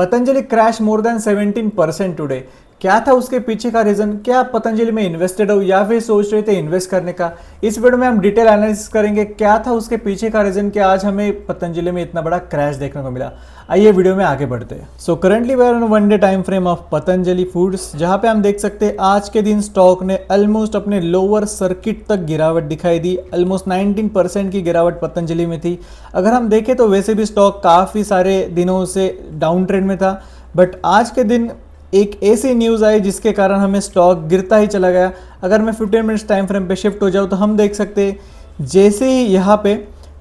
Patanjali crash more than 17% today. क्या था उसके पीछे का रीजन? क्या आप पतंजलि में इन्वेस्टेड हो या फिर सोच रहे थे इन्वेस्ट करने का? इस वीडियो में हम डिटेल एनालिसिस करेंगे क्या था उसके पीछे का रीजन कि आज हमें पतंजलि में इतना बड़ा क्रैश देखने को मिला। आइए वीडियो में आगे बढ़ते हैं। So currently we are on one day time frame of Patanjali foods, जहां पे हम देख सकते हैं आज के दिन स्टॉक ने ऑलमोस्ट अपने लोअर सर्किट तक गिरावट दिखाई दी। ऑलमोस्ट 19% की गिरावट पतंजलि में थी। अगर हम देखें तो वैसे भी स्टॉक काफ़ी सारे दिनों से डाउन ट्रेंड में था, बट आज के दिन एक ऐसी न्यूज़ आई जिसके कारण हमें स्टॉक गिरता ही चला गया। अगर मैं 15 मिनट्स टाइम फ्रेम पे शिफ्ट हो जाऊँ तो हम देख सकते हैं जैसे ही यहाँ पे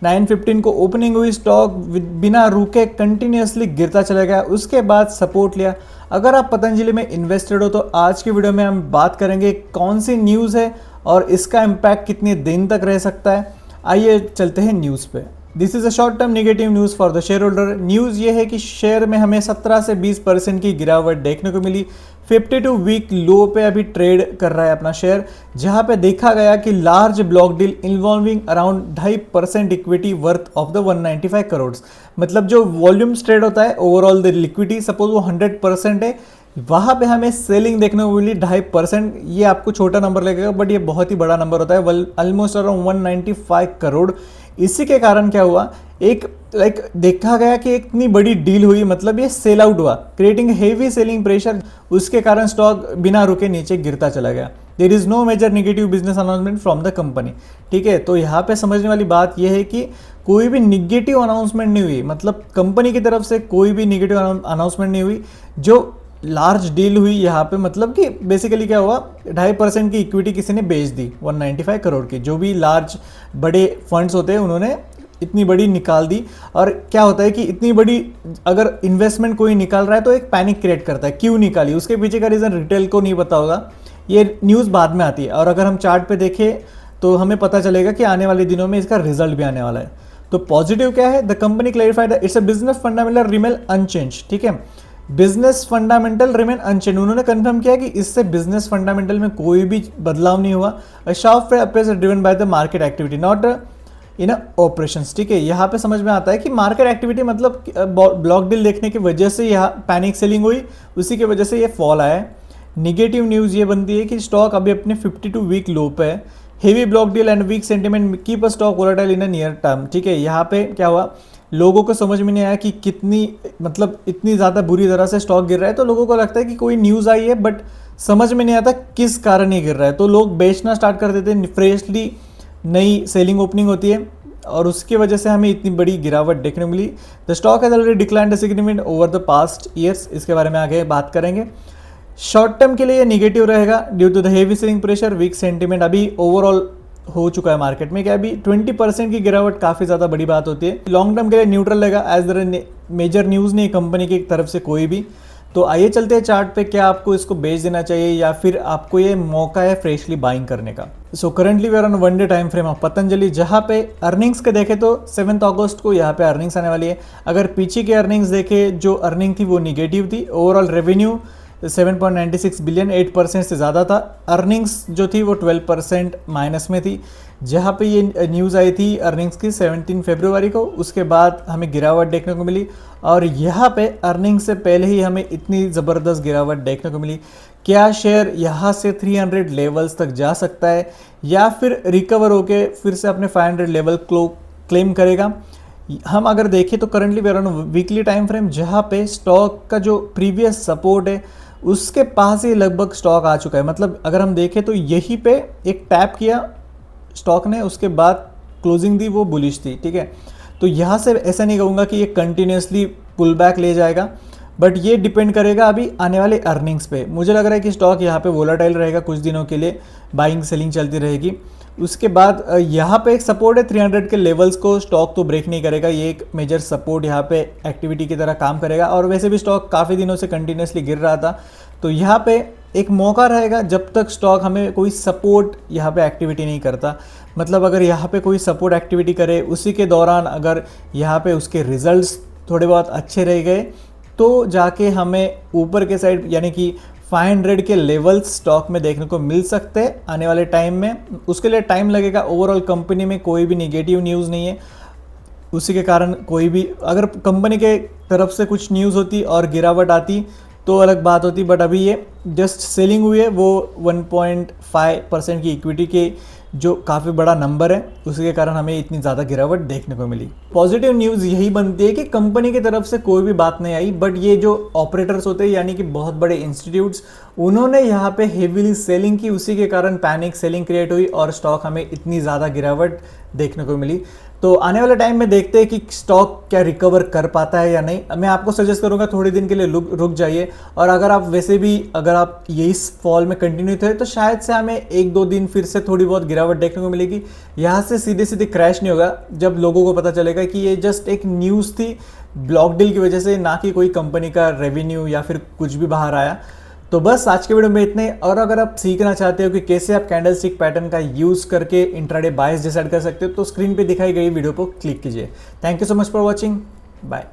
9:15 को ओपनिंग हुई, स्टॉक बिना रुके कंटिन्यूसली गिरता चला गया। उसके बाद सपोर्ट लिया। अगर आप पतंजलि में इन्वेस्टेड हो तो आज की वीडियो में हम बात करेंगे कौन सी न्यूज़ है और इसका इम्पैक्ट कितने दिन तक रह सकता है। आइए चलते हैं न्यूज़ पे। This is a short term negative news for the share holder. News ये है कि शेयर में हमें 17 से 20% की गिरावट देखने को मिली। 52 वीक लो पे अभी ट्रेड कर रहा है अपना शेयर, जहां पे देखा गया कि large block deal involving around 2.5% equity worth of the 195 crore. मतलब जो वॉल्यूम्स ट्रेड होता है ओवरऑल द लिक्विडिटी, सपोज वो 100% है, वहां पे हमें सेलिंग देखने को मिली 2.5%। ये आपको छोटा नंबर लगेगा बट ये बहुत ही बड़ा नंबर होता है, ऑलमोस्ट अराउंड 195 करोड़। इसी के कारण क्या हुआ, एक देखा गया कि इतनी बड़ी डील हुई, मतलब ये सेल आउट हुआ, क्रिएटिंग हेवी सेलिंग प्रेशर। उसके कारण स्टॉक बिना रुके नीचे गिरता चला गया। There is no major negative business announcement from the company. ठीक है, तो यहाँ पे समझने वाली बात यह है कि कोई भी निगेटिव अनाउंसमेंट नहीं हुई, मतलब कंपनी की तरफ से कोई भी निगेटिव अनाउंसमेंट नहीं हुई। जो लार्ज डील हुई यहाँ पे, मतलब कि बेसिकली क्या हुआ, 2.5% की इक्विटी किसी ने बेच दी 195 करोड़ की। जो भी लार्ज बड़े फंड्स होते हैं उन्होंने इतनी बड़ी निकाल दी। और क्या होता है कि इतनी बड़ी अगर इन्वेस्टमेंट कोई निकाल रहा है तो एक पैनिक क्रिएट करता है, क्यों निकाली, उसके पीछे का रीज़न रिटेल को नहीं पता होगा, ये न्यूज़ बाद में आती है। और अगर हम चार्ट पे देखें तो हमें पता चलेगा कि आने वाले दिनों में इसका रिजल्ट भी आने वाला है। तो पॉजिटिव क्या है, the company clarified it's a business fundamental remain unchange. ठीक है, बिजनेस फंडामेंटल रिमेन अनचेंज, उन्होंने कंफर्म किया कि इससे बिजनेस फंडामेंटल में कोई भी बदलाव नहीं हुआ। Shop driven by the market activity not in operations. ठीक है, यहाँ पे समझ में आता है कि मार्केट एक्टिविटी मतलब ब्लॉक डील देखने की वजह से यहाँ पैनिक सेलिंग हुई, उसी की वजह से ये फॉल आया है। निगेटिव न्यूज़ ये बनती है कि स्टॉक अभी अपने 52 वीक लो पे है। Heavy block deal and weak sentiment keep a stock volatile in a near term. ठीक है, यहाँ पे क्या हुआ, लोगों को समझ में नहीं आया कि कितनी, मतलब इतनी ज़्यादा बुरी तरह से स्टॉक गिर रहा है। तो लोगों को लगता है कि कोई न्यूज़ आई है बट समझ में नहीं आता किस कारण ये गिर रहा है, तो लोग बेचना स्टार्ट कर देते हैं। फ्रेशली नई सेलिंग ओपनिंग होती है और उसकी वजह से हमें इतनी बड़ी गिरावट देखने को मिली। The stock has already declined significantly over the past years. इसके बारे में आगे बात करेंगे। शॉर्ट टर्म के लिए ये निगेटिव रहेगा due to the heavy selling pressure, weak sentiment. अभी ओवरऑल हो चुका है मार्केट में, क्या अभी 20% की गिरावट काफ़ी ज़्यादा बड़ी बात होती है। लॉन्ग टर्म के लिए न्यूट्रल रहेगा, एज दर मेजर न्यूज़ नहीं कंपनी की तरफ से कोई भी। तो आइए चलते हैं चार्ट पे, क्या आपको इसको बेच देना चाहिए या फिर आपको ये मौका है फ्रेशली बाइंग करने का। So currently we are on one day time frame of Patanjali, जहाँ पे अर्निंग्स के देखें तो 7 अगस्त को यहाँ पे अर्निंग्स आने वाली है। अगर पीछे की अर्निंग्स देखें, जो अर्निंग थी वो निगेटिव थी। ओवरऑल रेवेन्यू 7.96 बिलियन, 8% से ज़्यादा था। अर्निंग्स जो थी वो 12% माइनस में थी। जहाँ पे ये न्यूज़ आई थी अर्निंग्स की 17 फरवरी को, उसके बाद हमें गिरावट देखने को मिली। और यहाँ पे अर्निंग्स से पहले ही हमें इतनी ज़बरदस्त गिरावट देखने को मिली। क्या शेयर यहाँ से 300 लेवल्स तक जा सकता है या फिर रिकवर होके फिर से अपने 500 लेवल क्लेम करेगा? हम अगर देखें तो currently we are on weekly time frame, जहाँ पे स्टॉक का जो प्रीवियस सपोर्ट है उसके पास ही लगभग स्टॉक आ चुका है। मतलब अगर हम देखें तो यहीं पे एक टैप किया स्टॉक ने, उसके बाद क्लोजिंग दी वो बुलिश थी। ठीक है, तो यहाँ से ऐसा नहीं कहूँगा कि ये कंटिन्यूसली पुल बैक ले जाएगा, बट ये डिपेंड करेगा अभी आने वाले अर्निंग्स पे। मुझे लग रहा है कि स्टॉक यहाँ पे वोलाटाइल रहेगा कुछ दिनों के लिए, बाइंग सेलिंग चलती रहेगी। उसके बाद यहाँ पे एक सपोर्ट है 300 के लेवल्स को, स्टॉक तो ब्रेक नहीं करेगा, ये एक मेजर सपोर्ट यहाँ पे एक्टिविटी की तरह काम करेगा। और वैसे भी स्टॉक काफ़ी दिनों से कंटिन्यूसली गिर रहा था, तो यहाँ पे एक मौका रहेगा जब तक स्टॉक हमें कोई सपोर्ट यहाँ पे एक्टिविटी नहीं करता। मतलब अगर यहाँ पे कोई सपोर्ट एक्टिविटी करे, उसी के दौरान अगर यहाँ पे उसके रिजल्ट्स थोड़े बहुत अच्छे रह गए तो जाके हमें ऊपर के साइड यानी कि 500 के लेवल्स स्टॉक में देखने को मिल सकते हैं आने वाले टाइम में। उसके लिए टाइम लगेगा। ओवरऑल कंपनी में कोई भी निगेटिव न्यूज़ नहीं है। उसी के कारण कोई भी अगर कंपनी के तरफ से कुछ न्यूज़ होती और गिरावट आती तो अलग बात होती, बट अभी ये जस्ट सेलिंग हुई है, वो 1.5% की इक्विटी के जो काफ़ी बड़ा नंबर है, उसी के कारण हमें इतनी ज़्यादा गिरावट देखने को मिली। पॉजिटिव न्यूज़ यही बनती है कि कंपनी की तरफ से कोई भी बात नहीं आई, बट ये जो ऑपरेटर्स होते हैं यानी कि बहुत बड़े इंस्टीट्यूट्स, उन्होंने यहाँ पे हेवीली सेलिंग की, उसी के कारण पैनिक सेलिंग क्रिएट हुई और स्टॉक हमें इतनी ज़्यादा गिरावट देखने को मिली। तो आने वाले टाइम में देखते हैं कि स्टॉक क्या रिकवर कर पाता है या नहीं। मैं आपको सजेस्ट करूंगा थोड़ी दिन के लिए रुक जाइए, और अगर आप वैसे भी अगर आप यही फॉल में कंटिन्यू थे तो शायद से हमें 1-2 दिन फिर से थोड़ी बहुत गिरावट देखने को मिलेगी। यहाँ से सीधे सीधे क्रैश नहीं होगा जब लोगों को पता चलेगा कि ये जस्ट एक न्यूज़ थी ब्लॉक डील की वजह से, ना कि कोई कंपनी का रेवेन्यू या फिर कुछ भी बाहर आया। तो बस आज के वीडियो में इतने, और अगर आप सीखना चाहते हो कि कैसे आप कैंडलस्टिक पैटर्न का यूज़ करके इंट्राडे बायस डिसाइड कर सकते हो तो स्क्रीन पे दिखाई गई वीडियो को क्लिक कीजिए। Thank you so much for watching, bye.